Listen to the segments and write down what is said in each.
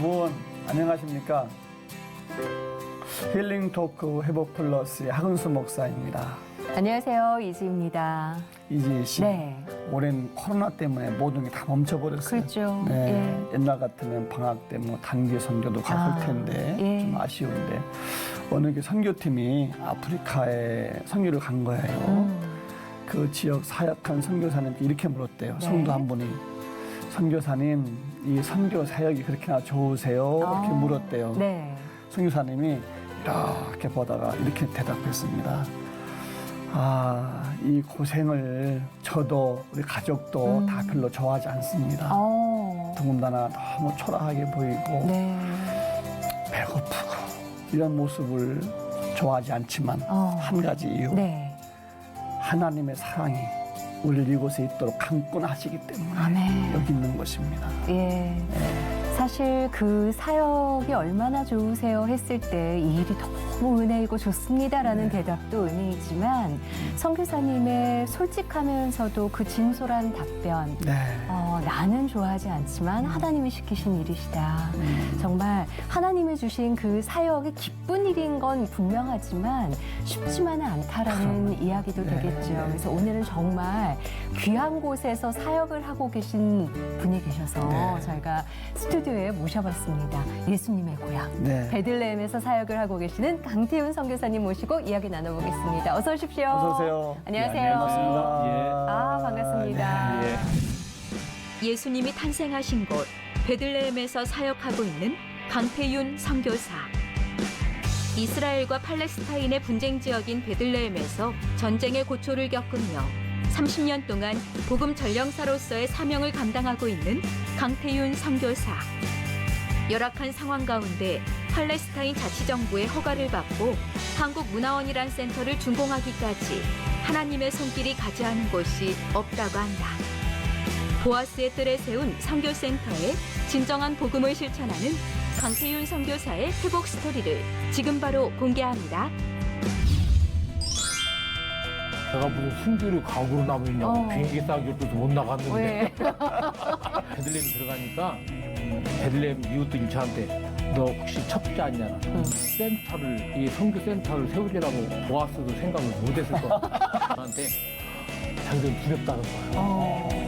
여러분 안녕하십니까? 힐링 토크 회복 플러스의 하근수 목사입니다. 안녕하세요, 이지입니다. 이지 씨, 네, 올해는 코로나 때문에 모든 게 다 멈춰버렸어요. 그렇죠. 네, 옛날 같으면 방학 때 뭐 단기 선교도 가볼 텐데 예. 좀 아쉬운데 어느 게 선교팀이 아프리카에 선교를 간 거예요. 그 지역 사역한 선교사님께 이렇게 물었대요. 네. 성도 한 분이 선교사님 이 선교 사역이 그렇게나 좋으세요? 이렇게 물었대요. 네. 선교사님이 이렇게 보다가 이렇게 대답했습니다. 아, 이 고생을 저도 우리 가족도 다 별로 좋아하지 않습니다. 더군다나 너무 초라하게 보이고 네. 배고프고 이런 모습을 좋아하지 않지만 한 가지 이유, 네. 하나님의 사랑이 우리를 이곳에 있도록 강권하시기 때문에 아멘. 여기 있는 것입니다. 예. 사실 그 사역이 얼마나 좋으세요 했을 때 이 일이 너무 은혜이고 좋습니다라는 대답도 은혜이지만 선교사님의 솔직하면서도 그 진솔한 답변 네. 나는 좋아하지 않지만 하나님이 시키신 일이시다. 정말 하나님이 주신 그 사역이 기쁜 일인 건 분명하지만 쉽지만은 않다라는 이야기도 되겠죠. 그래서 오늘은 정말 귀한 곳에서 사역을 하고 계신 분이 계셔서 저희가 스튜디오에 모셔봤습니다. 예수님의 고향 네. 베들레헴에서 사역을 하고 계시는 강태훈 선교사님 모시고 이야기 나눠보겠습니다. 어서 오십시오. 어서 오세요. 안녕하세요. 반갑습니다. 아, 반갑습니다. 네. 예수님이 탄생하신 곳 베들레헴에서 사역하고 있는 강태윤 선교사. 이스라엘과 팔레스타인의 분쟁 지역인 베들레헴에서 전쟁의 고초를 겪으며 30년 동안 복음 전령사로서의 사명을 감당하고 있는 강태윤 선교사. 열악한 상황 가운데 팔레스타인 자치정부의 허가를 받고 한국문화원이란 센터를 준공하기까지 하나님의 손길이 가지 않은 곳이 없다고 한다. 보아스의 뜰에 세운 선교센터에 진정한 복음을 실천하는 강태윤 선교사의 회복 스토리를 지금 바로 공개합니다. 내가 무슨 순교를 가구로 남으냐고 비행기 싸기도 못 나갔는데 왜? 베들레헴 들어가니까 베들레헴 이웃들 저한테 너 혹시 첩지 않냐? 센터를 이 선교 센터를 세우지라고 보았어도 생각을 못했을 거야. 나한테 당장 두렵다는 거야.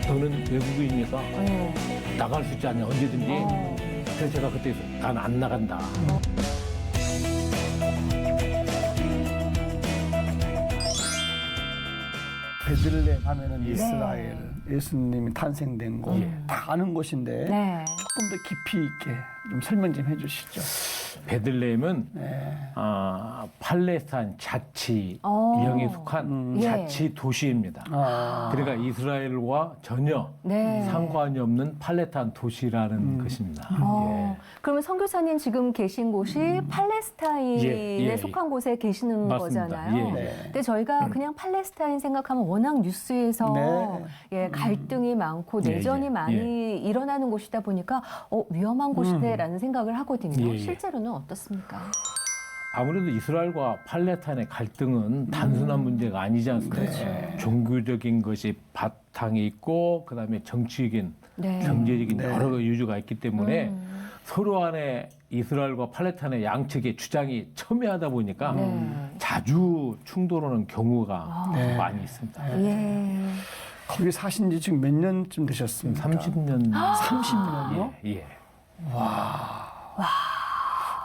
너는 외국인이니까 나갈 수 있지 않냐 언제든지. 그래서 제가 그때 난 안 나간다. 베들레헴 하면은 이스라엘, 예수님이 탄생된 곳, 다 아는 곳인데 네. 조금 더 깊이 있게 좀 설명 좀 해주시죠. 베들레헴은 네. 팔레스타인 자치령에 속한 예. 자치 도시입니다. 그러니까 이스라엘과 전혀 네. 상관이 없는 팔레스타인 도시라는 것입니다. 예. 그러면 선교사님 지금 계신 곳이 팔레스타인에 예. 속한 곳에 계시는 맞습니다. 거잖아요. 예. 네. 근데 저희가 그냥 팔레스타인 생각하면 워낙 뉴스에서 갈등이 많고 예, 내전이 예. 많이 일어나는 곳이다 보니까 위험한 곳이네라는 생각을 하거든요. 예. 실제로는 어떻습니까? 아무래도 이스라엘과 팔레스타인의 갈등은 단순한 문제가 아니지 않습니까? 종교적인 것이 바탕에 있고 그다음에 정치적인, 네. 경제적인 여러 요소가 있기 때문에 서로 안에 이스라엘과 팔레스타인의 양측의 주장이 첨예하다 보니까 자주 충돌하는 경우가 많이 있습니다. 예. 거기 사신 지 지금 몇 년쯤 되셨습니까? 30년. 30년요? 예.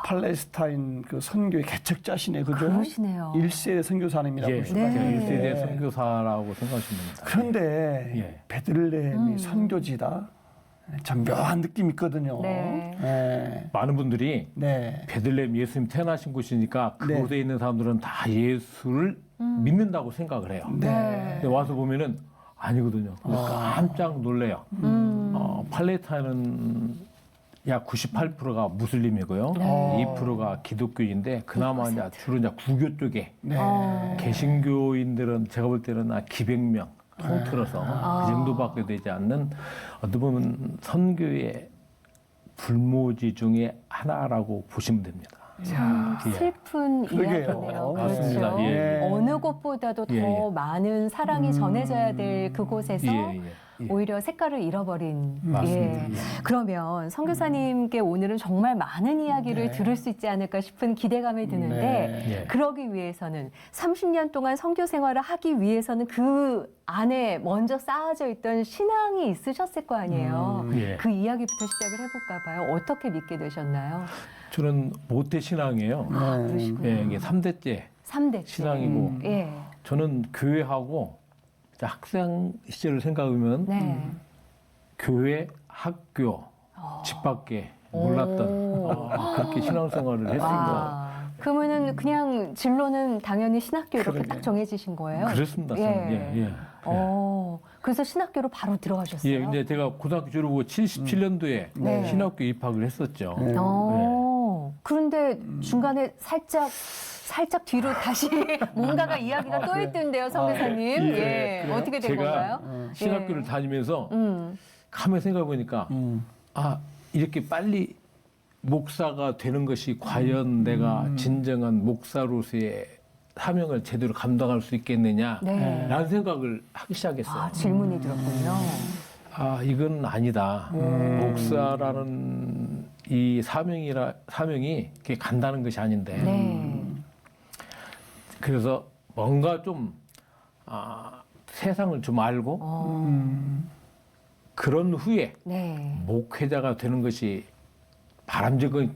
팔레스타인 그 선교의 개척자시네, 그죠? 그러시네요. 1세 선교사님이라고 예. 보시면 네. 돼요. 1세대 선교사라고 생각하시면 됩니다. 그런데 예. 베들레헴이 선교지다. 참 묘한 느낌이 있거든요. 네. 네. 많은 분들이 네. 베들레헴 예수님 태어나신 곳이니까 네. 그곳에 있는 사람들은 다 예수를 믿는다고 생각을 해요. 네. 근데 와서 보면은 아니거든요. 깜짝 놀래요. 팔레스타인은 약 98%가 무슬림이고요. 2%가 기독교인데 그나마 이제 주로 이제 구교 쪽에 네. 개신교인들은 제가 볼 때는 기백 명 통틀어서 그 정도밖에 되지 않는 어떻게 보면 선교의 불모지 중에 하나라고 보시면 됩니다. 참 예. 슬픈 그러게요. 이야기네요. 맞습니다. 그렇죠. 예. 어느 곳보다도 더 예. 많은 사랑이 전해져야 될 그곳에서 예. 예. 오히려 색깔을 잃어버린. 맞습니다. 예. 예. 그러면 선교사님께 오늘은 정말 많은 이야기를 네. 들을 수 있지 않을까 싶은 기대감이 드는데 네. 예. 그러기 위해서는 30년 동안 선교 생활을 하기 위해서는 그 안에 먼저 쌓아져 있던 신앙이 있으셨을 거 아니에요. 예. 그 이야기부터 시작을 해볼까 봐요. 어떻게 믿게 되셨나요? 저는 모태 신앙이에요. 그러시군요. 예, 이게 3대째 3대 신앙이고 예. 저는 교회하고 학생 시절을 생각하면 네. 교회, 학교, 집 밖에 몰랐던 오. 그렇게 신앙생활을 했습니다. 와. 그러면은 그냥 진로는 당연히 신학교 이렇게 그러게. 딱 정해지신 거예요? 그렇습니다. 저는. 예. 예, 예. 그래서 신학교로 바로 들어가셨어요? 예, 이제 제가 고등학교 졸업 후 77년도에 네. 신학교 입학을 했었죠. 네. 그런데 중간에 살짝 뒤로 다시 뭔가가 이야기가 또 그래요? 있던데요, 선교사님. 예, 예. 그래요? 어떻게 된 제가 건가요? 신학교를 예. 다니면서 음. 가만히 생각해 보니까 이렇게 빨리 목사가 되는 것이 과연 내가 진정한 목사로서의 사명을 제대로 감당할 수 있겠느냐 네. 라는 생각을 하기 시작했어요. 아, 질문이 들었군요. 이건 아니다. 목사라는 이 사명이 그렇게 간다는 것이 아닌데. 네. 그래서 뭔가 좀 세상을 좀 알고 그런 후에 네. 목회자가 되는 것이 바람직한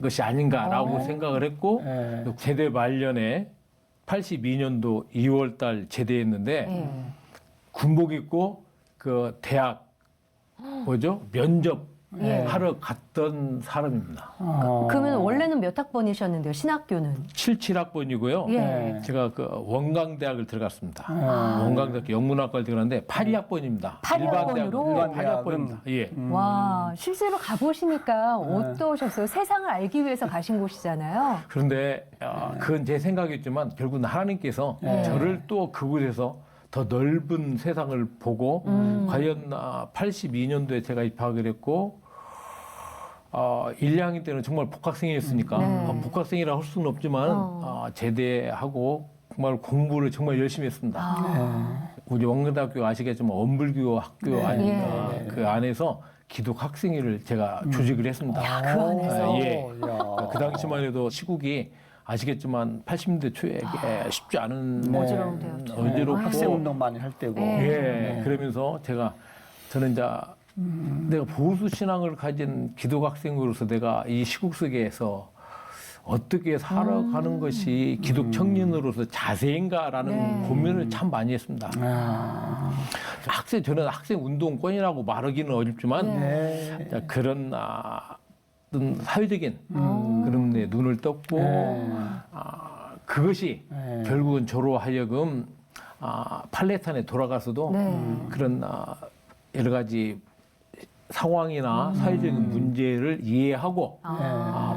것이 아닌가라고 생각을 했고 네. 제대 말년에 82년도 2월 달 제대했는데 네. 군복 입고 그 대학 면접 예. 하러 갔던 사람입니다. 그러면 원래는 몇 학번이셨는데요, 신학교는? 77학번이고요. 예. 네. 제가 그 원광대학을 들어갔습니다. 아. 원광대학교 영문학과를 들어갔는데 82학번입니다. 82학번으로? 일반 82학번입니다. 예. 와, 실제로 가보시니까 어떠셨어요? 세상을 알기 위해서 가신 곳이잖아요. 그런데 그건 제 생각이었지만 결국은 하나님께서 네. 저를 또 그곳에서 더 넓은 세상을 보고 과연 82년도에 제가 입학을 했고 1, 2학년 때는 정말 복학생이었으니까 네. 복학생이라 할 수는 없지만 제대하고 정말 공부를 정말 열심히 했습니다. 우리 원광대학교 아시겠지만 엄불교 학교 네. 아닙니까? 예. 그 안에서 기독 학생회를 제가 조직을 했습니다. 그 안에서? 예. 야. 그 당시만 해도 시국이 아시겠지만 80년대 초에 이게 쉽지 않은 네. 어지러운 때였죠. 어지럽고 학생 운동 많이 할 때고. 네. 예. 그러면서 저는 이제 내가 보수 신앙을 가진 기독 학생으로서 내가 이 시국 속에서 어떻게 살아가는 것이 기독 청년으로서 자세인가라는 네. 고민을 참 많이 했습니다. 저는 학생 운동권이라고 말하기는 어렵지만 네. 자, 그런 어떤 사회적인 그런 데 눈을 떴고 그것이 네. 결국은 저로 하여금 팔레스타인에 돌아가서도 네. 그런 여러 가지 상황이나 사회적인 문제를 이해하고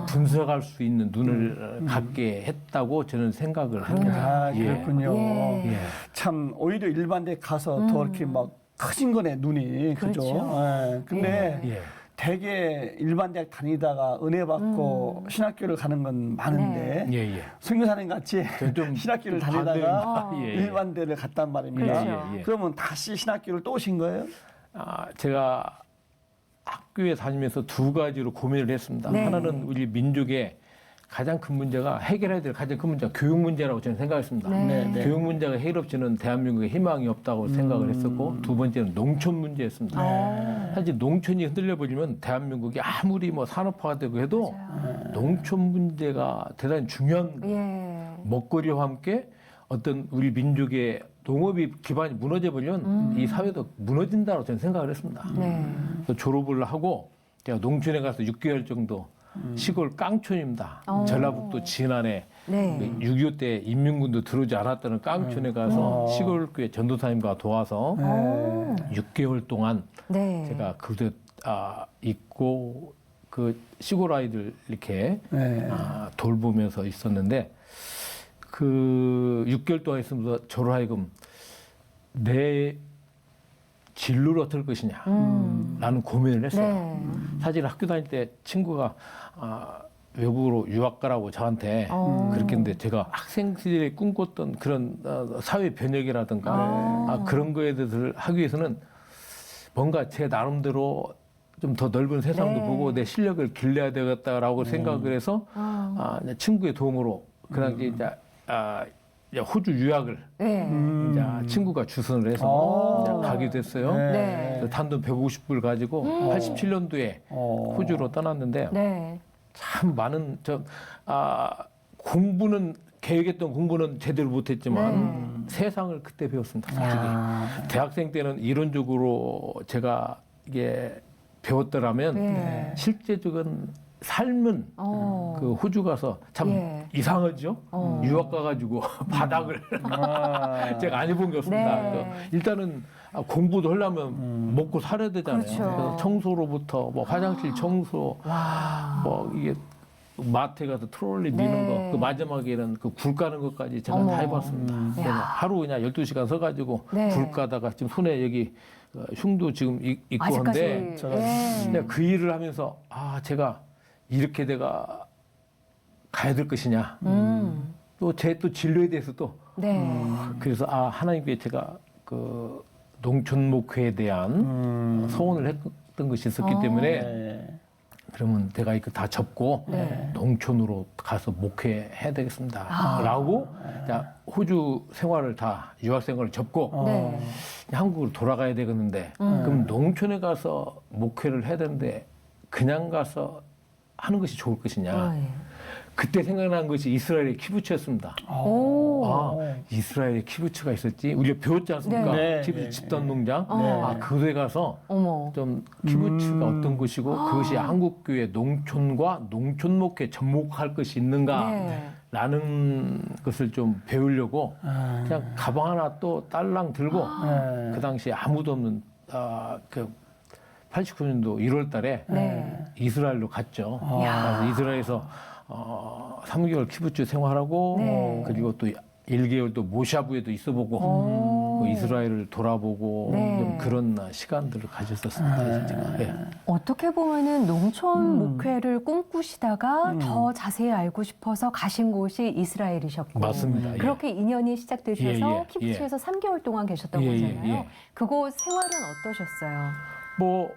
분석할 수 있는 눈을 갖게 했다고 저는 생각을 합니다. 예. 그렇군요. 예. 예. 참 오히려 일반대 가서 더 이렇게 막 커진 거네 눈이 그죠? 그렇죠. 예. 근데 예. 되게 일반 대학 다니다가 은혜 받고 신학교를 가는 건 많은데 예, 예. 선교사님 같이 좀 신학교를 다니다가 반대입니다. 예, 예. 일반대를 갔단 말입니다. 그렇죠. 예, 예. 그러면 다시 신학교를 또 오신 거예요? 제가 학교에 다니면서 두 가지로 고민을 했습니다. 네. 하나는 우리 민족의 가장 큰 문제가 해결해야 될 가장 큰 문제가 교육 문제라고 저는 생각했습니다. 네. 네. 교육 문제가 해결 없이는 대한민국에 희망이 없다고 생각을 했었고 두 번째는 농촌 문제였습니다. 사실 농촌이 흔들려 버리면 대한민국이 아무리 뭐 산업화가 되고 해도 농촌 문제가 대단히 중요한 예. 먹거리와 함께 어떤 우리 민족의 농업이 기반이 무너져 버리면 이 사회도 무너진다고 저는 생각을 했습니다. 네. 그래서 졸업을 하고 제가 농촌에 가서 6개월 정도 시골 깡촌입니다. 전라북도 진안에 네. 6.25 때 인민군도 들어오지 않았다는 깡촌에 가서 시골교회 전도사님과 도와서 6개월 동안 네. 제가 그곳에 있고 그 시골 아이들 이렇게 네. 돌보면서 있었는데 그 6개월 동안 있으면서 저로 하여금 내 진로를 어떨 것이냐 라는 고민을 했어요. 네. 사실 학교 다닐 때 친구가 외국으로 유학 가라고 저한테 그렇게 했는데 제가 학생 시절에 꿈꿨던 그런 사회 변혁이라든가 그런 거에 대해서 하기 위해서는 뭔가 제 나름대로 좀 더 넓은 세상도 네. 보고 내 실력을 길러야 되겠다라고 생각을 해서 이제 친구의 도움으로 그 당시 이제 호주 유학을 네. 이제 친구가 주선을 해서 오. 이제 가게 됐어요. 네. 그래서 단돈 150불 가지고 87년도에 호주로 떠났는데 네. 참 많은 공부는 계획했던 공부는 제대로 못했지만 세상을 그때 배웠습니다. 솔직히 대학생 때는 이론적으로 제가 이게 배웠더라면 네. 실제적인 삶은 그 호주 가서 참 예. 이상하죠. 유학 가가지고 바닥을 제가 안 해본 게 없습니다. 네. 그래서 일단은 공부도 하려면 먹고 살아야 되잖아요. 그렇죠. 그래서 청소로부터 뭐 화장실 청소, 뭐 이게 마트에 가서 트롤리 미는 네. 거, 그 마지막에는 그 굴 까는 것까지 제가 어머. 다 해봤습니다. 그래서 하루 그냥 12시간 서가지고 네. 굴 까다가 지금 손에 여기 흉도 지금 있고 아직까지. 한데 네. 근데 그 일을 하면서 제가 이렇게 내가 가야 될 것이냐. 또 제 또 진로에 대해서도 네. 그래서 하나님께 제가 그 농촌목회에 대한 소원을 했던 것이 있었기 때문에 네. 그러면 내가 이거 다 접고 네. 농촌으로 가서 목회해야 되겠습니다. 라고 자, 호주 생활을 다 유학 생활을 접고 네. 한국으로 돌아가야 되겠는데 그럼 농촌에 가서 목회를 해야 되는데 그냥 가서 하는 것이 좋을 것이냐. 네. 그때 생각난 것이 이스라엘의 키부츠였습니다. 오. 이스라엘에 키부츠가 있었지. 우리가 배웠지 않습니까? 네. 키부츠 네. 집단 농장. 네. 그곳에 가서 어머. 좀 키부츠가 어떤 것이고 그것이 한국교회 농촌과 농촌목회 접목할 것이 있는가 네. 라는 것을 좀 배우려고 그냥 가방 하나 또 딸랑 들고 네. 그 당시에 아무도 없는 그 89년도 1월 달에 네. 이스라엘로 갔죠. 야. 그래서 이스라엘에서 3개월 키부츠 생활하고 네. 그리고 또 1개월 또 모샤부에도 있어보고 그 이스라엘을 돌아보고 네. 좀 그런 시간들을 가졌었습니다. 제가. 예. 어떻게 보면은 농촌 목회를 꿈꾸시다가 더 자세히 알고 싶어서 가신 곳이 이스라엘이셨고 맞습니다. 예. 그렇게 인연이 시작되셔서 예, 예, 키부츠에서 3개월 동안 계셨던 예, 예, 거잖아요. 예. 그곳 생활은 어떠셨어요? 뭐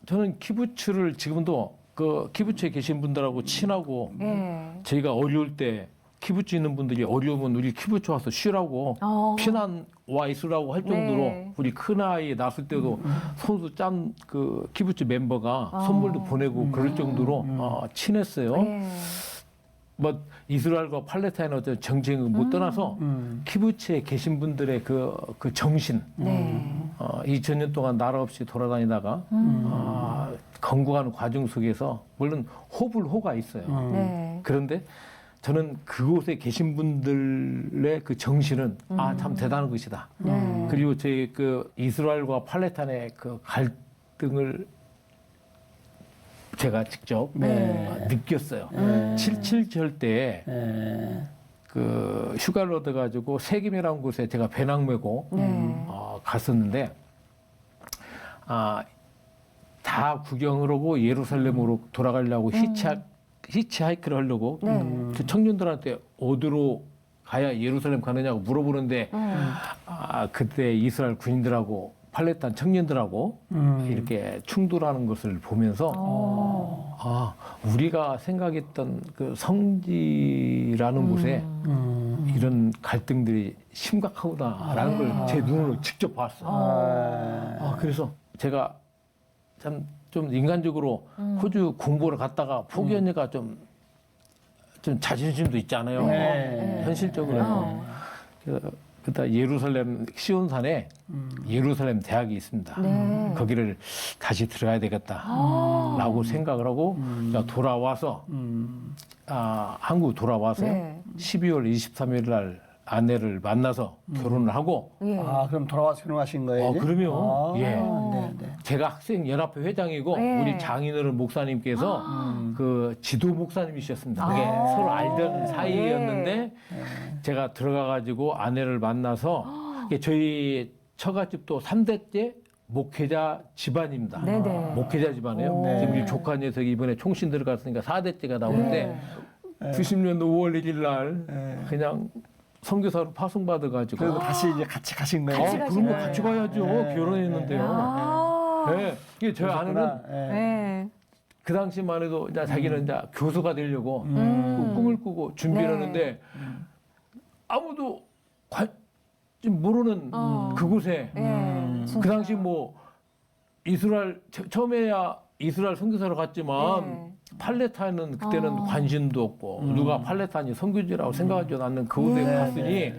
저는 키부츠를 지금도 그 키부츠에 계신 분들하고 친하고 예. 저희가 어려울 때 키부츠 있는 분들이 어려우면 우리 키부츠 와서 쉬라고 피난 와 있으라고 할 정도로 네. 우리 큰아이 낳았을 때도 손수 짠 그 키부츠 멤버가 선물도 보내고 그럴 정도로 친했어요. 예. 뭐 이스라엘과 팔레스타인 어떤 정쟁을 못 떠나서 키부츠에 계신 분들의 그 정신 네. 2000년 동안 나라 없이 돌아다니다가 건국하는 과정 속에서 물론 호불호가 있어요. 네. 그런데 저는 그곳에 계신 분들의 그 정신은 참 대단한 것이다. 네. 그리고 제 그 이스라엘과 팔레스타인의 그 갈등을 제가 직접 느꼈어요. 7.7절 때 그 휴가를 얻어가지고 세김이라는 곳에 제가 배낭 메고 갔었는데 다 구경을 하고 예루살렘으로 돌아가려고 히치하이크를 하려고 그 청년들한테 어디로 가야 예루살렘 가느냐고 물어보는데 그때 이스라엘 군인들하고 팔레스타인 청년들하고 이렇게 충돌하는 것을 보면서 우리가 생각했던 그 성지라는 곳에 이런 갈등들이 심각하구나라는 걸 제 눈으로 직접 봤어요. 그래서 제가 참 좀 인간적으로 호주 공부를 갔다가 포기하니까 좀 자존심도 있잖아요. 현실적으로. 그다 예루살렘 시온산에 예루살렘 대학이 있습니다. 네. 거기를 다시 들어가야 되겠다라고 생각을 하고 돌아와서 한국 돌아와서요. 네. 12월 23일 날 아내를 만나서 결혼을 하고 예. 그럼 돌아와서 결혼하신 거예요? 그러면 예. 네. 제가 학생 연합회 회장이고 네. 우리 장인어른 목사님께서 그 지도 목사님이셨습니다. 그게 서로 알던 사이였는데 제가 들어가 가지고 아내를 만나서 이게 저희 처갓집도 3대째 목회자 집안입니다. 네네. 목회자 집안이에요. 네. 지금 우리 조카 녀석이 이번에 총신 들어갔으니까 4대째가 나오는데 90년도 5월 1일 날 그냥 선교사로 파송받아가지고. 그리고 다시 이제 같이 가신 거예요. 같이 가신 그럼 거예요. 같이 가야죠. 네. 결혼했는데요. 아. 네. 이게 저희 아내는 네. 그 당시만 해도 이제 자기는 이제 교수가 되려고 음. 꿈을 꾸고 준비를 네. 하는데 아무도 좀 모르는 그곳에 진짜. 그 당시 뭐 이스라엘 처음에야 이스라엘 선교사로 갔지만 네. 팔레타인은 그때는 관심도 없고 누가 팔레타인이 선교지라고 생각하지 않는 그곳에 네. 갔으니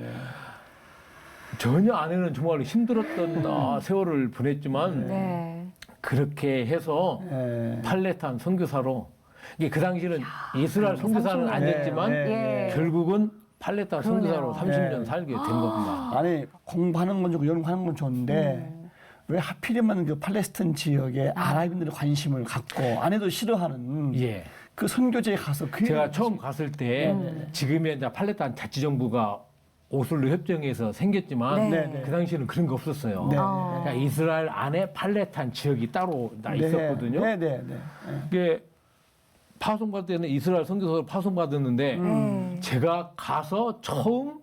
전혀 아내는 정말 힘들었던 세월을 보냈지만 네. 그렇게 해서 네. 팔레타인 선교사로 이게 그 당시는 이스라엘 선교사는 안 네, 됐지만 네, 예. 결국은 팔레타인 선교사로 그러네요. 30년 네. 살게 된 겁니다. 아니 공부하는 건 좋고 연구하는 건 좋은데 왜 하필이면 그 팔레스타인 지역에 아랍인들이 관심을 갖고 아내도 싫어하는 예. 그 선교지에 가서 그 제가 처음 갔을 때 지금의 이제 팔레타인 자치정부가 오슬로 협정에서 생겼지만 네. 네. 그 당시에는 그런 거 없었어요. 네. 그러니까 이스라엘 안에 팔레타인 지역이 따로 다 있었거든요. 네네네. 이게 파송받을 때는 이스라엘 선교사로 파송받았는데 제가 가서 처음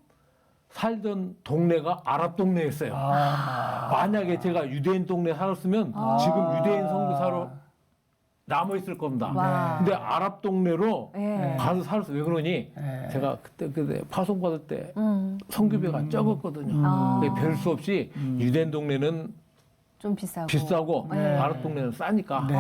살던 동네가 아랍 동네였어요. 만약에 제가 유대인 동네에 살았으면 지금 유대인 선교사로 남아 있을 겁니다. 와. 근데 아랍 동네로 예. 가서 살았어요. 왜 그러니? 제가 그때 파송받을 때 선교비가 적었거든요. 별 수 없이 유대인 동네는 좀 비싸고. 비싸고 네. 아랍 동네는 싸니까 네.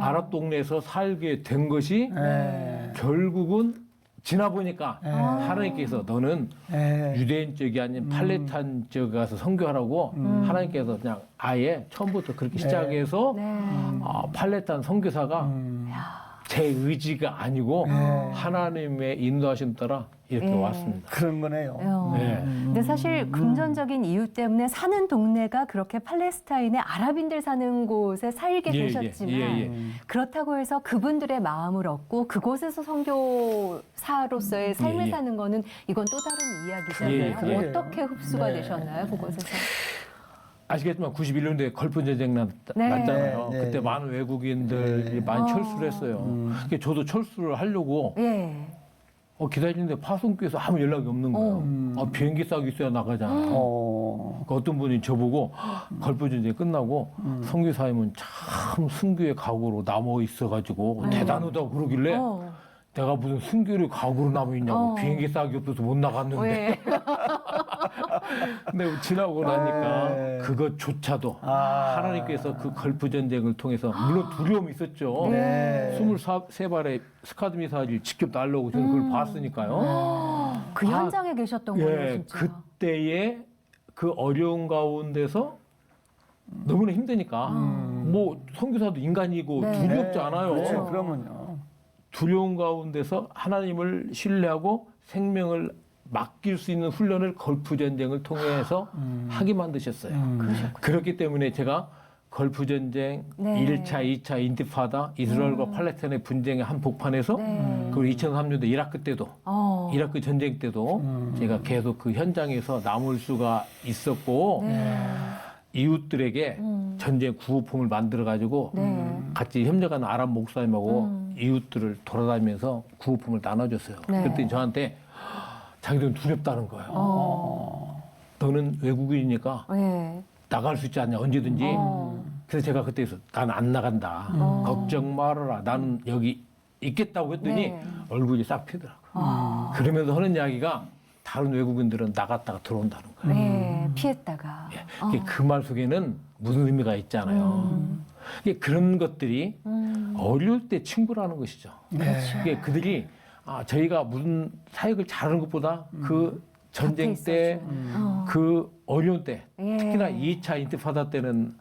아랍 동네에서 살게 된 것이 네. 결국은 지나 보니까 하나님께서 너는 네. 유대인 쪽이 아닌 팔레타인 쪽에 가서 선교하라고 하나님께서 그냥 아예 처음부터 그렇게 시작해서 네. 팔레타인 선교사가 제 의지가 아니고 하나님의 인도하심 따라 이렇게 예. 왔습니다. 그런 거네요. 네. 근데 사실 금전적인 이유 때문에 사는 동네가 그렇게 팔레스타인의 아랍인들 사는 곳에 살게 예, 예, 되셨지만 예, 예. 그렇다고 해서 그분들의 마음을 얻고 그곳에서 선교사로서의 삶을 예, 예. 사는 거는 이건 또 다른 이야기잖아요. 예, 그럼 예. 어떻게 흡수가 네. 되셨나요, 그곳에서? 아시겠지만 91년도에 걸프 전쟁 네. 났잖아요. 네, 네, 그때 네. 많은 외국인들이 많이 철수를 했어요. 그러니까 저도 철수를 하려고 예. 기다리는데 파송교에서 아무 연락이 없는 거예요. 비행기 싸고 있어야 나가잖아요. 그러니까 어떤 분이 저보고 걸프 전쟁이 끝나고 선교사님은 참 순교의 각오로 남아 있어가지고 대단하다고 그러길래 내가 무슨 순교의 각오로 남아 있냐고 비행기 싸기 없어서 못 나갔는데 왜? 근데 지나고 나니까 네. 그것조차도 하나님께서 그 걸프 전쟁을 통해서 물론 두려움이 있었죠. 네. 23발의 스카드 미사일이 직접 날라오고 저는 그걸 봤으니까요. 그 현장에 계셨던 거예요, 예, 진짜. 그때의 그 어려운 가운데서 너무나 힘드니까 뭐 선교사도 인간이고 네. 두렵지 않아요. 그렇죠. 그러면요. 두려운 가운데서 하나님을 신뢰하고 생명을 맡길 수 있는 훈련을 걸프 전쟁을 통해서 하게 만드셨어요. 그렇기 때문에 제가 걸프 전쟁, 네. 1차, 2차 인티파다, 이스라엘과 팔레스타인의 분쟁의 한 복판에서 네. 그리고 2003년도 이라크 때도 이라크 전쟁 때도 제가 계속 그 현장에서 남을 수가 있었고 이웃들에게 전쟁 구호품을 만들어 가지고 같이 협력하는 아랍 목사님하고 이웃들을 돌아다니면서 구호품을 나눠줬어요. 네. 그랬더니 저한테 자기들은 두렵다는 거예요. 너는 외국인이니까 예. 나갈 수 있지 않냐 언제든지. 그래서 제가 그때서 난 안 나간다. 걱정 말아라. 나는 여기 있겠다고 했더니 네. 얼굴이 싹 피더라고요. 그러면서 하는 이야기가 다른 외국인들은 나갔다가 들어온다는 거예요. 예. 피했다가. 그 말 속에는 무슨 의미가 있잖아요. 그런 것들이 어려울 때 친구라는 것이죠. 이게 그들이 저희가 무슨 사역을 잘하는 것보다 그 전쟁 때 그 어려운 때 예. 특히나 2차 인티파다 때는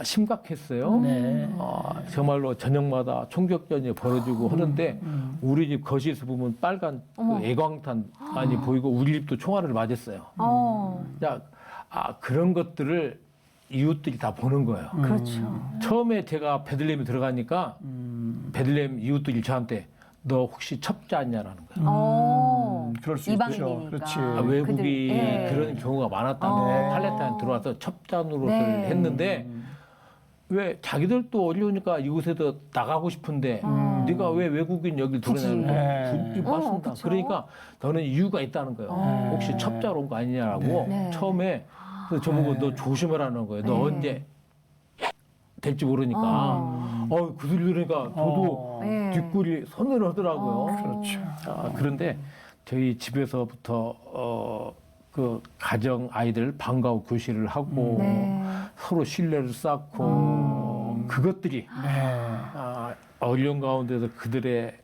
심각했어요. 네. 정말로 저녁마다 총격전이 벌어지고 하는데 우리 집 거실에서 보면 빨간 그 애광탄이 보이고 우리 집도 총알을 맞았어요. 자, 그런 것들을 이웃들이 다 보는 거예요. 그렇죠. 처음에 제가 베들레헴에 들어가니까 베들레헴 이웃들이 저한테 너 혹시 첩자냐라는 거예요. 그럴 수 이방인이니까. 있죠. 그렇지. 외국이 예. 그런 경우가 많았다는 팔레타인 들어와서 첩자 노릇을 네. 했는데 왜 자기들도 어려우니까 이곳에서 나가고 싶은데 네가 왜 외국인 여기 들어오냐고 네. 맞습니다. 그쵸. 그러니까 너는 이유가 있다는 거예요. 혹시 첩자로 온 거 아니냐라고 네. 처음에 그래서 저보고 너 조심하라는 거예요. 너 네. 언제 될지 모르니까. 그 소리 들으니까 저도 네. 뒷골이 서늘하더라고요. 그렇죠. 그런데 저희 집에서부터 그 가정 아이들 방과 후 교실을 하고 네. 서로 신뢰를 쌓고 그것들이 네. 어려운 가운데서 그들의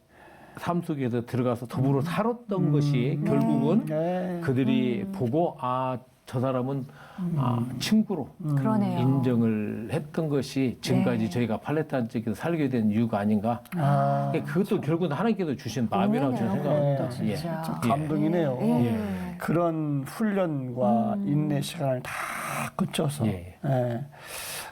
삶 속에서 들어가서 더불어 살았던 것이 결국은 네. 그들이 보고 저 사람은 친구로 그러네요. 인정을 했던 것이 지금까지 네. 저희가 팔레타인 쪽에서 살게 된 이유가 아닌가. 그것도 결국은 하나님께서 주신 마음이라고 저는 생각합니다. 은혜네요, 예. 진짜. 참 감동이네요. 예. 그런 훈련과 인내 시간을 다 거쳐서 예. 예.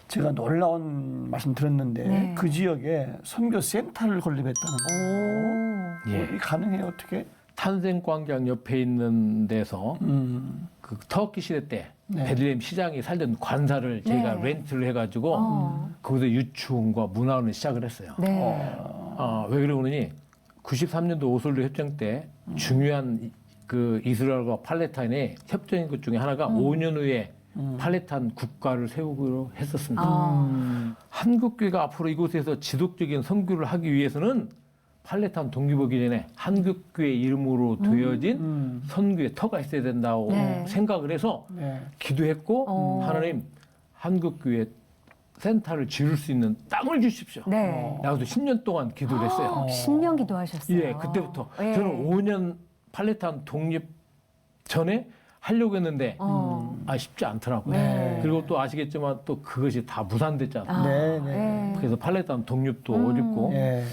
제가 놀라운 말씀 들었는데 네. 그 지역에 선교 센터를 건립했다는 거예요. 오. 예. 이게 가능해요 어떻게? 탄생광장 옆에 있는 데서 그 터키 시대 때 네. 베들레헴 시장이 살던 관사를 저희가 네. 렌트를 해가지고 거기서 유치원과 문화원을 시작을 했어요. 네. 왜 그러느니 93년도 오슬로 협정 때 중요한 그 이스라엘과 팔레타인의 협정인 것 중에 하나가 5년 후에 팔레타인 국가를 세우기로 했었습니다. 한국교회가 앞으로 이곳에서 지속적인 선교를 하기 위해서는 팔레타인 독립하기 전에 한국교회 이름으로 되어진 선교의 터가 있어야 된다고 네. 생각을 해서 네. 기도했고 하나님 한국교회 센터를 지을 수 있는 땅을 주십시오. 네. 나도 10년 동안 기도를 했어요. 10년 기도하셨어요. 예, 그때부터 예. 저는 5년 팔레타인 독립 전에 하려고 했는데 쉽지 않더라고요. 네. 그리고 또 아시겠지만 또 그것이 다 무산됐잖아요. 네, 네. 그래서 팔레타인 독립도 어렵고 예.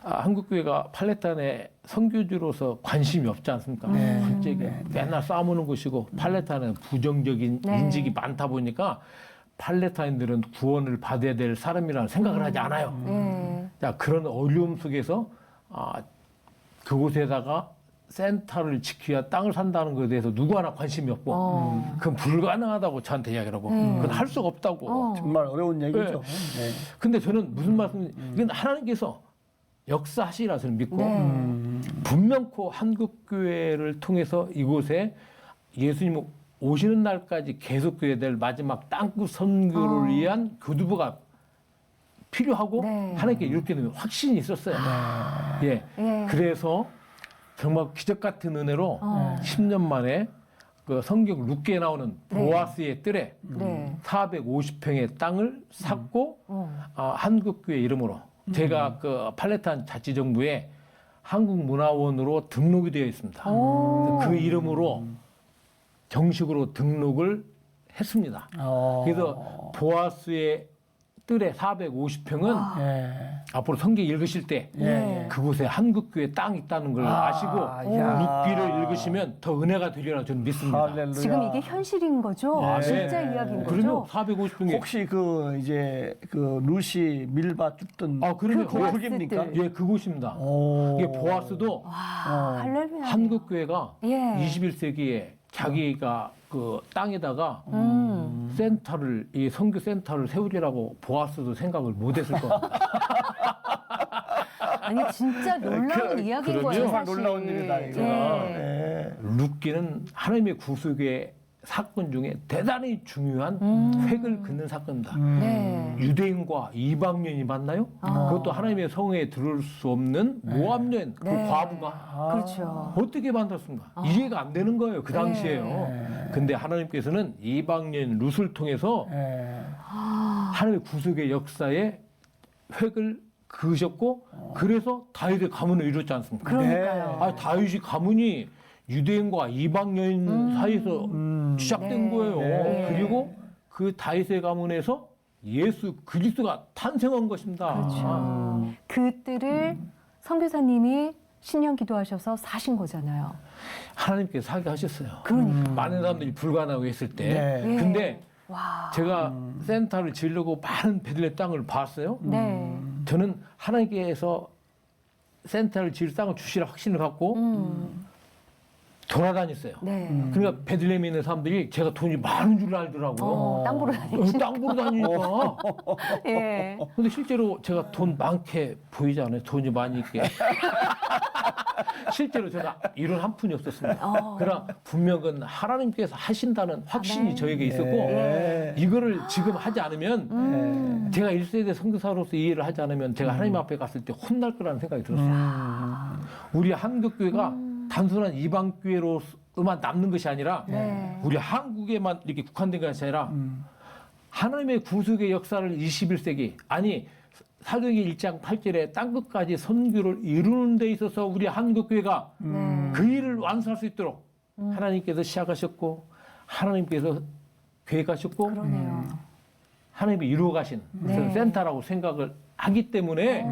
한국교회가 팔레타인의 선교지로서 관심이 없지 않습니까? 네. 갑자기 맨날 싸우는 곳이고 팔레타인은 부정적인 네. 인식이 많다 보니까 팔레타인들은 구원을 받아야 될 사람이라는 생각을 하지 않아요. 네. 자, 그런 어려움 속에서 그곳에다가 센터를 지켜야 땅을 산다는 것에 대해서 누구 하나 관심이 없고 그건 불가능하다고 저한테 이야기를 하고 그건 할 수가 없다고. 정말 어려운 얘기죠. 네. 근데 저는 무슨 말씀, 이건 하나님께서 역사하시리라 저는 믿고 네. 분명코 한국교회를 통해서 이곳에 예수님 오시는 날까지 계속돼야 될 마지막 땅끝 선교를 위한 교두보가 필요하고 네. 하나님께 이렇게 되면 확신이 있었어요. 예. 예. 그래서 정말 기적 같은 은혜로 10년 만에 그 성경 룻기에 나오는 네. 보아스의 뜰에 네. 450평의 땅을 샀고 한국교회 이름으로 제가 그 팔레타인 자치정부에 한국문화원으로 등록이 되어 있습니다. 오. 그 이름으로 정식으로 등록을 했습니다. 그래서 보아스의 뜰에 450평은 예. 앞으로 성경 읽으실 때 네. 그곳에 한국교회 땅이 있다는 걸 아시고 야. 룻기를 읽으시면 더 은혜가 되리라 저는 믿습니다. 할렐루야. 지금 이게 현실인 거죠? 네. 진짜 이야기인 그러면 거죠? 450평에 혹시 그 이제 그 루시 밀밭 줍던 그러면 그 거기입니까? 보아스들. 예, 그곳입니다. 오. 이게 보아스도 할렐루야. 한국교회가 예. 21세기에 자기가 그 땅에다가 센터를 이 선교 센터를 세우리라고 보아스도 생각을 못했을 겁니다. 아니 진짜 놀라운 이야기인 거예요, 정말 사실. 놀라운 일이다 이거. 예. 예. 룻기는 하나님의 구속의 사건 중에 대단히 중요한 획을 긋는 사건입니다. 네. 유대인과 이방인이 만나요? 그것도 하나님의 성에 들을 수 없는 모함 여인 그 네. 과부가 그렇죠. 어떻게 만났습니까? 이해가 안 되는 거예요 그 당시에요. 근데 하나님께서는 이방 여인 룻을 통해서 예. 하나님의 구속의 역사에 획을 그으셨고 그래서 다윗의 가문을 이뤘지 않습니까? 그러니까요. 다윗이 가문이 유대인과 이방 여인 사이에서 시작된 네. 거예요. 네. 그리고 그 다윗의 가문에서 예수 그리스도가 탄생한 것입니다. 그렇죠. 그 뜰을 선교사님이 신년 기도하셔서 사신 거잖아요. 하나님께서 사게 하셨어요. 그러니까. 많은 사람들이 불가능하고 했을 때. 네. 예. 근데 와. 제가 센터를 지으려고 많은 베들레헴 땅을 봤어요. 네. 저는 하나님께서 센터를 지을 땅을 주시라 확신을 갖고 돌아다녔어요. 네. 그러니까 베들레헴에 있는 사람들이 제가 돈이 많은 줄 알더라고요. 땅 보러 다니시죠? 땅 보러 다니니까. 예. 근데 실제로 제가 돈 많게 보이지 않아요. 돈이 많이 있게. 실제로 저는 이런 한 푼이 없었습니다. 그러나 분명 은 하나님께서 하신다는 확신이 아멘. 저에게 있었고 네. 이거를 지금 하지 않으면 제가 1세대 선교사로서 이 일을 하지 않으면 제가 하나님 앞에 갔을 때 혼날 거라는 생각이 들었어요. 우리 한국교회가 단순한 이방교회로만 남는 것이 아니라 네. 우리 한국에만 이렇게 국한된 것이 아니라 하나님의 구속의 역사를 21세기 아니 사도행전 1장 8절에 땅끝까지 선교를 이루는 데 있어서 우리 한국교회가 네. 그 일을 완수할 수 있도록 하나님께서 시작하셨고 하나님께서 계획하셨고 그러네요. 하나님이 이루어 가신 네. 그런 센터라고 생각을 하기 때문에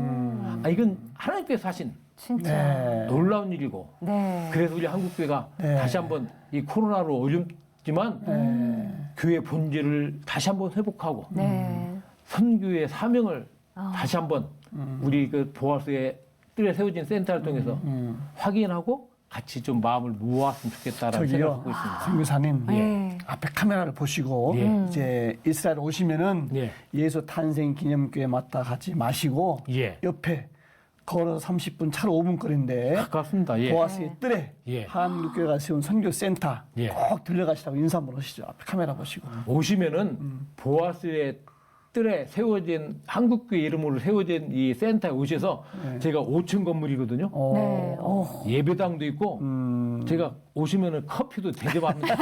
이건 하나님께서 하신 진짜. 네. 놀라운 일이고 네. 그래서 우리 한국교회가 네. 다시 한번 이 코로나로 어렵지만 교회 본질을 다시 한번 회복하고 네. 선교의 사명을 다시 한번 우리 그 보아스의 뜰에 세워진 센터를 통해서 확인하고 같이 좀 마음을 모았으면 좋겠다라는 생각을 저기요, 갖고 있습니다. 선교사님 예. 앞에 카메라를 보시고 예. 이제 이스라엘 오시면은 예. 예수 탄생 기념교회 맞다 가지 마시고 예. 옆에 걸어서 30분 차로 5분 거리인데 가깝습니다. 예. 보아스의 뜰에 예. 한국교회가 세운 선교센터 예. 꼭 들려가시라고 인사 한번 하시죠. 앞에 카메라 보시고. 오시면은 보아스의 뜰에 세워진 한국교회 이름으로 세워진 이 센터에 오셔서 제가 5층 건물이거든요. 네. 예배당도 있고 제가 오시면은 커피도 대접합니다.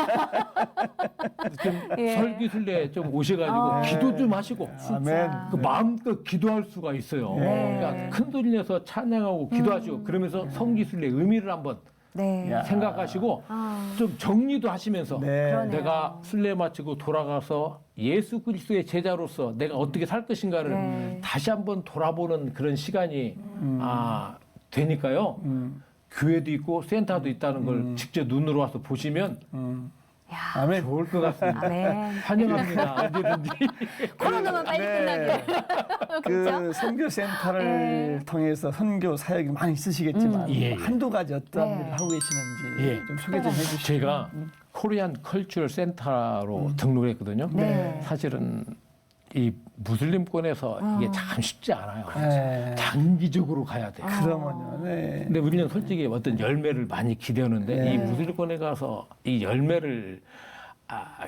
좀 예. 설기술래 좀 오셔가지고 기도 좀 하시고 아멘. 그 마음껏 기도할 수가 있어요. 네. 그러니까 큰 소리 내서 찬양하고 기도하시고 그러면서 성기술래 의미를 한번 네. 야. 생각하시고 좀 정리도 하시면서 네. 그러네요. 내가 순례 마치고 돌아가서 예수 그리스도의 제자로서 내가 어떻게 살 것인가를 네. 다시 한번 돌아보는 그런 시간이 되니까요. 교회도 있고 센터도 있다는 걸 직접 눈으로 와서 보시면 아멘. 좋을 것 같습니다. 아멘. 환영합니다. 언제든지. 코로나만 빨리 네. 끝나게. 그렇죠? 그 선교센터를 통해서 선교 사역이 많이 있으시겠지만 예, 예. 한두 가지 어떤 네. 일을 하고 계시는지 예. 좀 소개 좀 해주시죠. 제가 코리안 컬처럴 센터로 등록을 했거든요. 네. 사실은 이 무슬림권에서 이게 참 쉽지 않아요. 네. 장기적으로 가야 돼요. 그러면요. 네. 근데 우리는 솔직히 어떤 열매를 많이 기대하는데 네. 이 무슬림권에 가서 이 열매를